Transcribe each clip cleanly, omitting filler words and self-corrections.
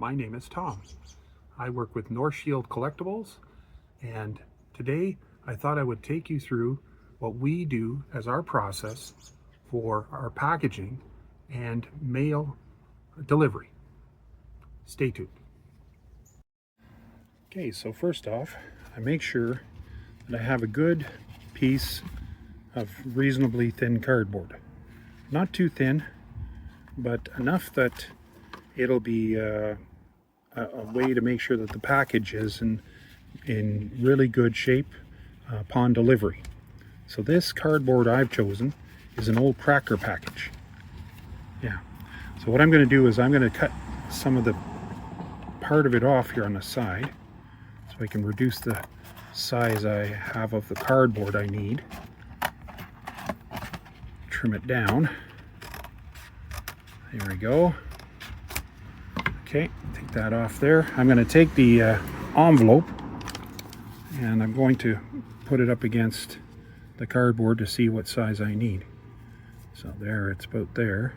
My name is Tom. I work with North Shield Collectibles, and today I thought I would take you through what we do as our process for our packaging and mail delivery. Stay tuned. Okay, so first off, I make sure that I have a good piece of reasonably thin cardboard. Not too thin, but enough that it'll be a way to make sure that the package is in really good shape upon delivery. So this cardboard I've chosen is an old cracker package. Yeah. So what I'm going to do is I'm going to cut some of the part of it off here on the side so I can reduce the size I have of the cardboard I need. Trim it down. There we go. Okay, take that off there. I'm going to take the envelope and I'm going to put it up against the cardboard to see what size I need. So there, it's about there.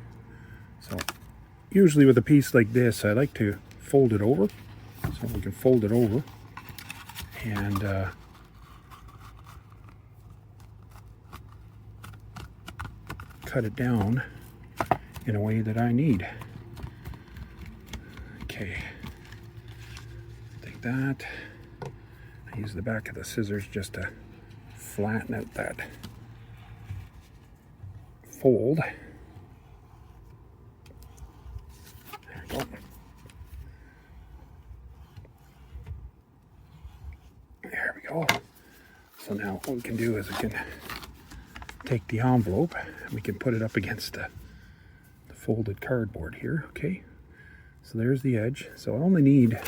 So usually with a piece like this, I like to fold it over. So we can fold it over and cut it down in a way that I need. Okay, take that. I use the back of the scissors just to flatten out that fold. There we go. There we go. So now what we can do is we can take the envelope and we can put it up against the folded cardboard here. Okay, so there's the edge. So I only need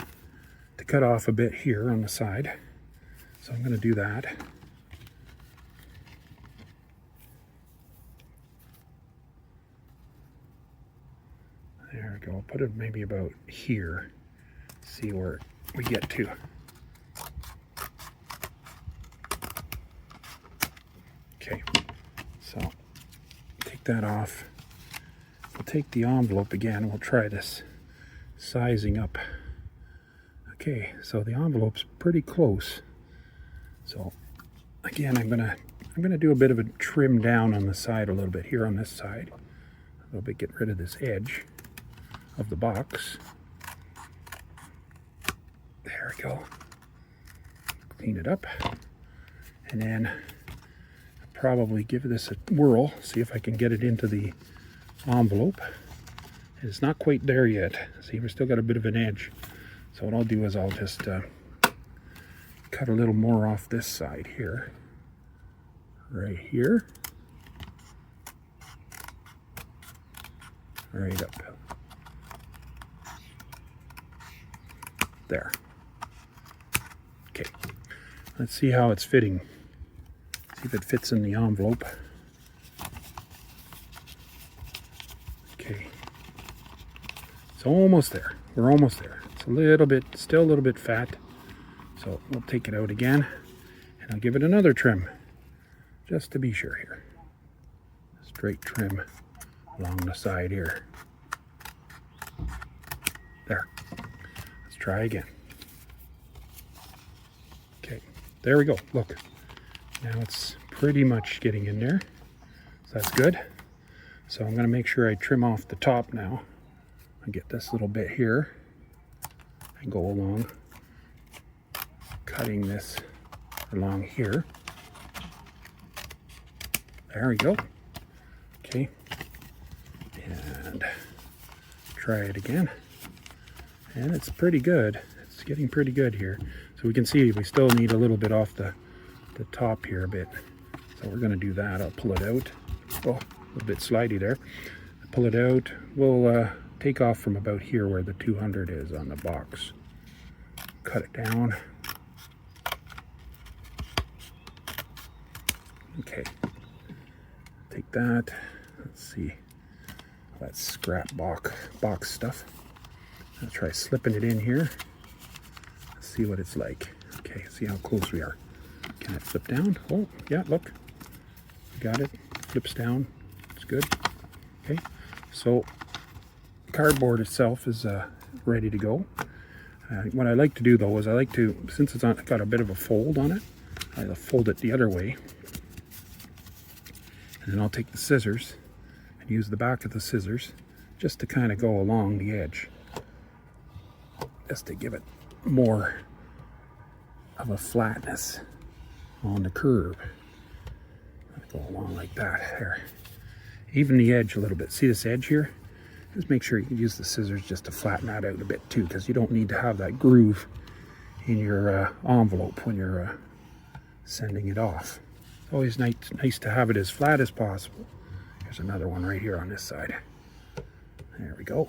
to cut off a bit here on the side. So I'm going to do that. There we go. I'll put it maybe about here. See where we get to. Okay, so take that off. We'll take the envelope again. We'll try this sizing up. Okay, so the envelope's pretty close. So again, I'm gonna do a bit of a trim down on the side a little bit here on this side. A little bit, get rid of this edge of the box. There we go. Clean it up, and then probably give this a whirl. See if I can get it into the envelope. It's not quite there yet. See, we've still got a bit of an edge. So what I'll do is I'll just cut a little more off this side here. Right here. Right up. There. Okay. Let's see how it's fitting. See if it fits in the envelope. Okay. It's almost there. We're almost there. It's a little bit, still a little bit fat. So we'll take it out again and I'll give it another trim just to be sure here. Straight trim along the side here. There. Let's try again. Okay, there we go. Look, now it's pretty much getting in there. So that's good. So I'm going to make sure I trim off the top now. I get this little bit here and go along, cutting this along here. There we go. Okay, and try it again. And it's pretty good. It's getting pretty good here. So we can see we still need a little bit off the top here a bit. So we're going to do that. I'll pull it out. Oh, a little bit slidey there. Pull it out. We'll take off from about here where the 200 is on the box. Cut it down. Okay. Take that. Let's see. That's scrap box stuff. I'll try slipping it in here. Let's see what it's like. Okay, see how close we are. Can it flip down? Oh, yeah, look. Got it. Flips down. It's good. Okay. So cardboard itself is ready to go. What I like to do though is I like to, since it's got a bit of a fold on it, I'll fold it the other way. And then I'll take the scissors and use the back of the scissors just to kind of go along the edge. Just to give it more of a flatness on the curve. Go along like that there. Even the edge a little bit. See this edge here? Just make sure you use the scissors just to flatten that out a bit too, because you don't need to have that groove in your envelope when you're sending it off. It's always nice to have it as flat as possible. There's another one right here on this side. There we go.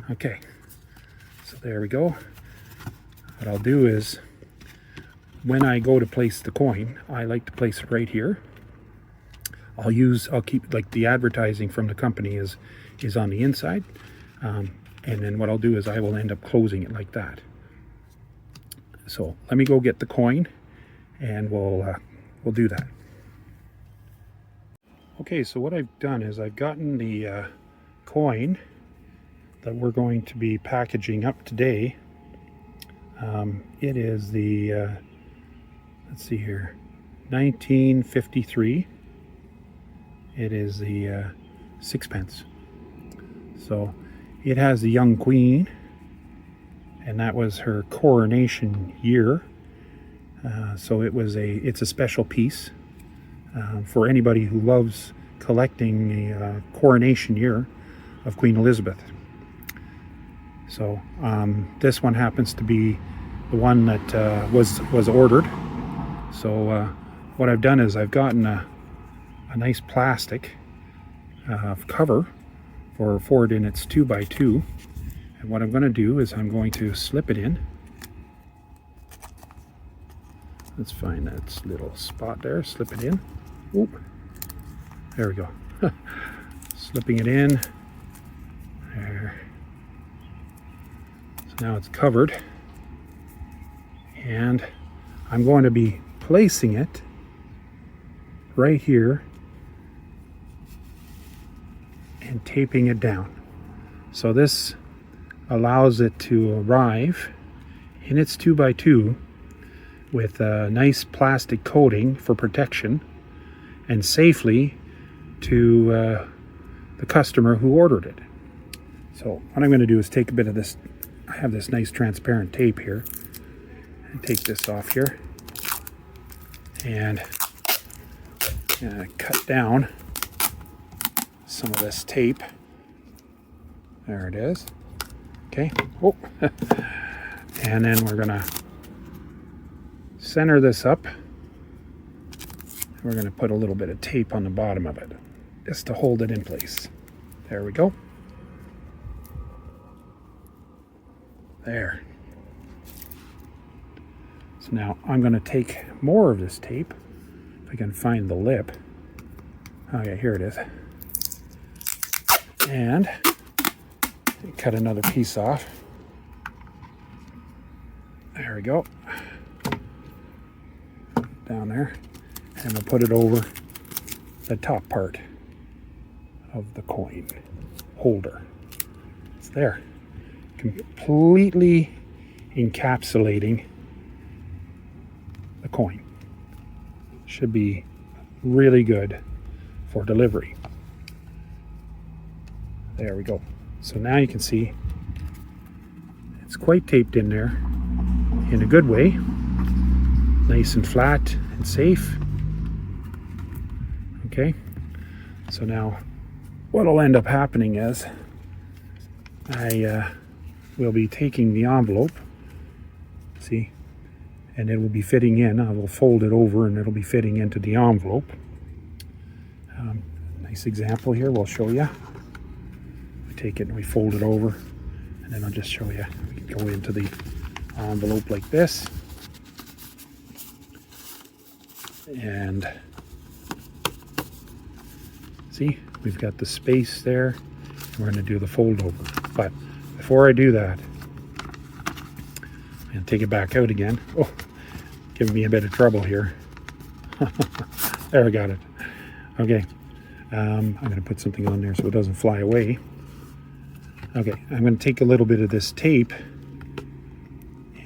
Okay, so there we go. What I'll do is, when I go to place the coin, I like to place it right here. I'll keep, like, the advertising from the company is on the inside. And then what I'll do is I will end up closing it like that. So let me go get the coin and we'll do that. Okay, so what I've done is I've gotten the coin that we're going to be packaging up today. It is the, let's see here, 1953. It is the 6p. So it has the young queen, and that was her coronation year. So it's a special piece for anybody who loves collecting the coronation year of Queen Elizabeth. So this one happens to be the one that was ordered. So what I've done is I've gotten a nice plastic cover for it in its 2x2, and what I'm going to do is I'm going to slip it in. Let's find that little spot there, slip it in. Oop. There we go. Slipping it in there. So now it's covered, and I'm going to be placing it right here and taping it down. So this allows it to arrive in its 2x2 with a nice plastic coating for protection and safely to the customer who ordered it. So what I'm going to do is take a bit of this, I have this nice transparent tape here, and take this off here and cut down some of this tape. There it is. Okay. Oh. And then we're gonna center this up. We're gonna put a little bit of tape on the bottom of it just to hold it in place. There we go. There. So now I'm gonna take more of this tape, if I can find the lip. Okay, here it is. And cut another piece off. There we go. Down there. And we'll put it over the top part of the coin holder. It's there. Completely encapsulating the coin. Should be really good for delivery. There we go. So now you can see it's quite taped in there in a good way. Nice and flat and safe. Okay. So now what will end up happening is I will be taking the envelope, see, and it will be fitting in. I will fold it over and it'll be fitting into the envelope. Nice example here, we'll show you. We take it and we fold it over, and then I'll just show you. We can go into the envelope like this, and see, we've got the space there. We're going to do the fold over, but before I do that, I'm going to take it back out again. Oh, giving me a bit of trouble here. There, I got it. Okay, I'm going to put something on there so it doesn't fly away. Okay, I'm going to take a little bit of this tape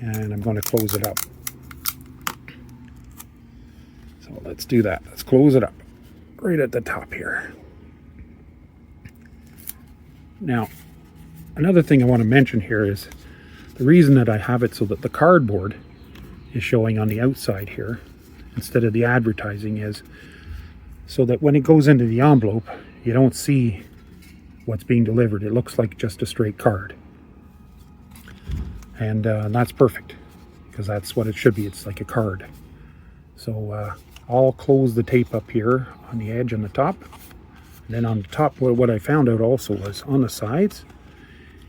and I'm going to close it up. So let's do that. Let's close it up right at the top here. Now, another thing I want to mention here is the reason that I have it so that the cardboard is showing on the outside here instead of the advertising is so that when it goes into the envelope, you don't see what's being delivered. It looks like just a straight card. And that's perfect because that's what it should be. It's like a card. So I'll close the tape up here on the edge on the top. And then on the top, what I found out also was on the sides,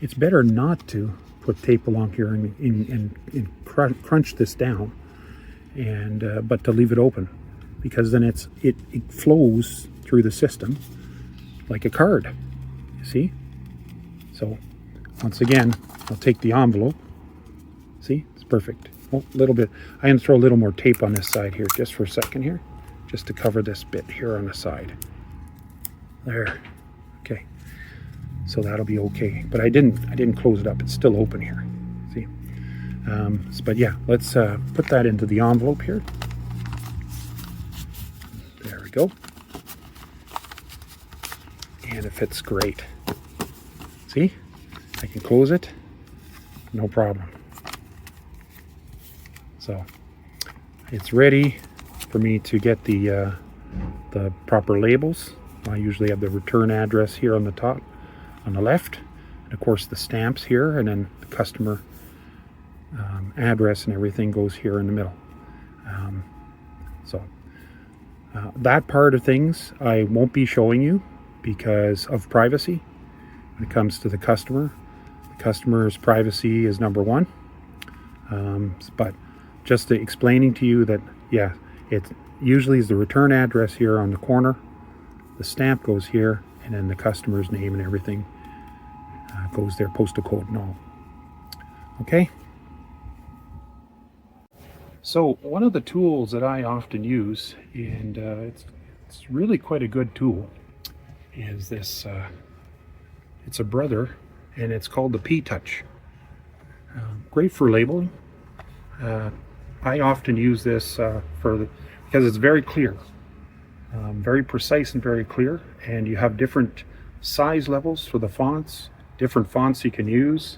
it's better not to put tape along here and crunch this down, and but to leave it open, because then it flows through the system like a card. You see? So once again, I'll take the envelope. See, it's perfect. Oh, a little bit. I'm going to throw a little more tape on this side here, just for a second here, just to cover this bit here on the side. There. Okay. So that'll be okay. But I didn't close it up. It's still open here. See? But yeah, let's put that into the envelope here. There we go. And it fits great. See? I can close it. No problem. So it's ready for me to get the proper labels. I usually have the return address here on the top, on the left, and of course the stamps here, and then the customer address and everything goes here in the middle. That part of things I won't be showing you because of privacy. When it comes to the customer's privacy is number one. But just explaining to you that, yeah, it usually is the return address here on the corner. The stamp goes here, and then the customer's name and everything goes there, postal code and all. Okay? So one of the tools that I often use, and it's really quite a good tool, is this. It's a Brother, and it's called the P-Touch. Great for labeling. I often use this because it's very clear. Very precise and very clear, and you have different size levels for the fonts, different fonts you can use.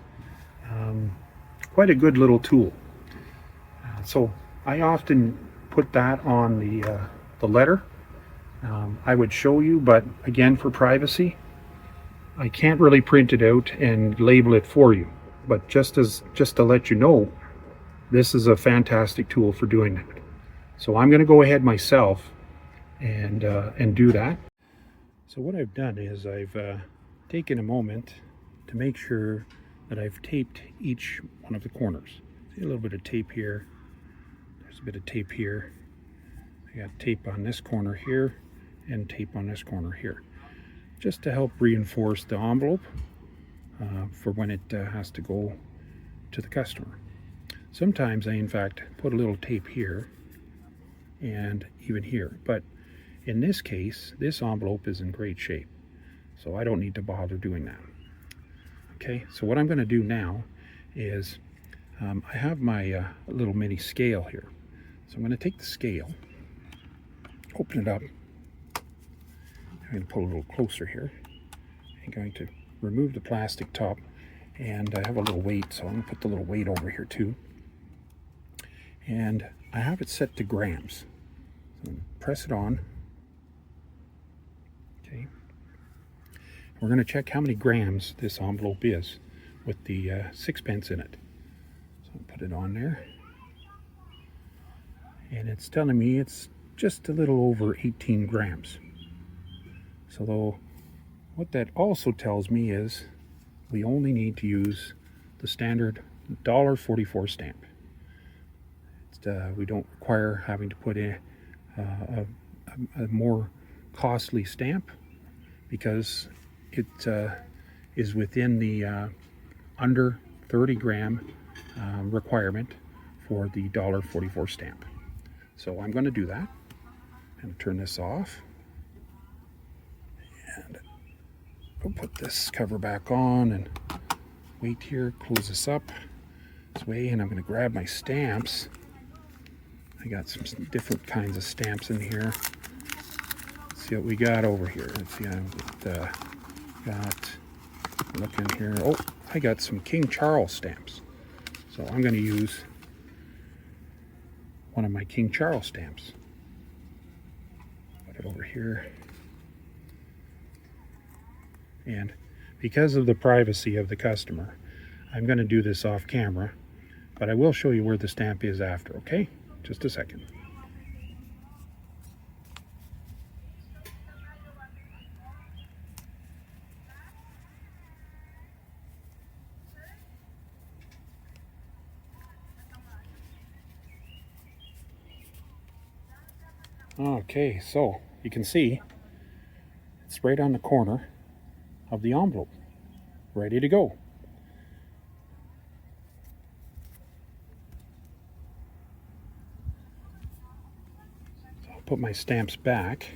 Quite a good little tool. So I often put that on the letter. I would show you, but again, for privacy, I can't really print it out and label it for you. But just to let you know, this is a fantastic tool for doing that. So I'm going to go ahead myself and do that. So what I've done is I've taken a moment to make sure that I've taped each one of the corners. See a little bit of tape here. There's a bit of tape here. I got tape on this corner here and tape on this corner here, just to help reinforce the envelope for when it has to go to the customer. Sometimes I in fact put a little tape here and even here, but in this case, this envelope is in great shape, so I don't need to bother doing that. Okay, so what I'm going to do now is I have my little mini scale here. So I'm going to take the scale, open it up. I'm going to pull a little closer here. I'm going to remove the plastic top, and I have a little weight, so I'm going to put the little weight over here too. And I have it set to grams. So press it on. Okay. We're going to check how many grams this envelope is with the 6pence in it. So I'll put it on there. And it's telling me it's just a little over 18 grams. So what that also tells me is we only need to use the standard $1.44 stamp. We don't require having to put in a more costly stamp, because it is within the under 30 gram requirement for the $1.44 stamp. So I'm going to do that. I'm going to turn this off. And I'll put this cover back on and wait here, close this up this way, and I'm going to grab my stamps. I got some different kinds of stamps in here. Let's see what we got over here. Let's see, I've got look in here. Oh, I got some King Charles stamps. So I'm going to use one of my King Charles stamps. Put it over here. And because of the privacy of the customer, I'm going to do this off camera, but I will show you where the stamp is after, okay? Just a second. Okay, so you can see it's right on the corner of the envelope, ready to go. So I'll put my stamps back.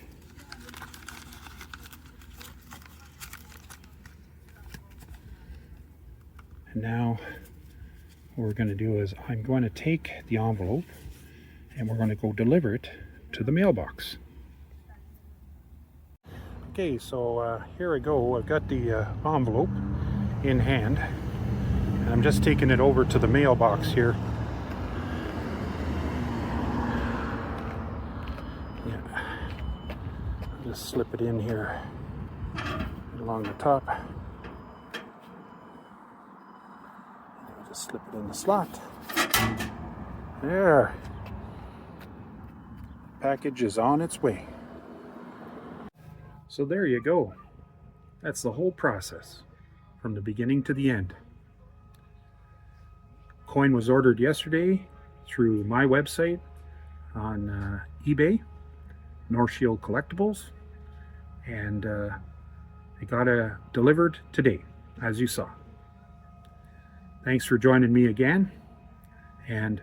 And now what we're going to do is I'm going to take the envelope and we're going to go deliver it to the mailbox. Okay, so here I go. I've got the envelope in hand and I'm just taking it over to the mailbox here. Yeah, just slip it in here along the top. Just slip it in the slot. There. Package is on its way. So there you go. That's the whole process from the beginning to the end. Coin was ordered yesterday through my website on eBay, North Shield Collectibles, and it got delivered today, as you saw. Thanks for joining me again, and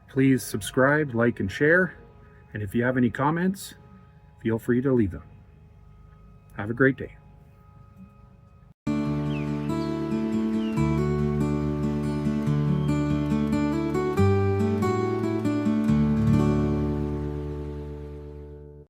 please subscribe, like, and share. And if you have any comments, feel free to leave them. Have a great day.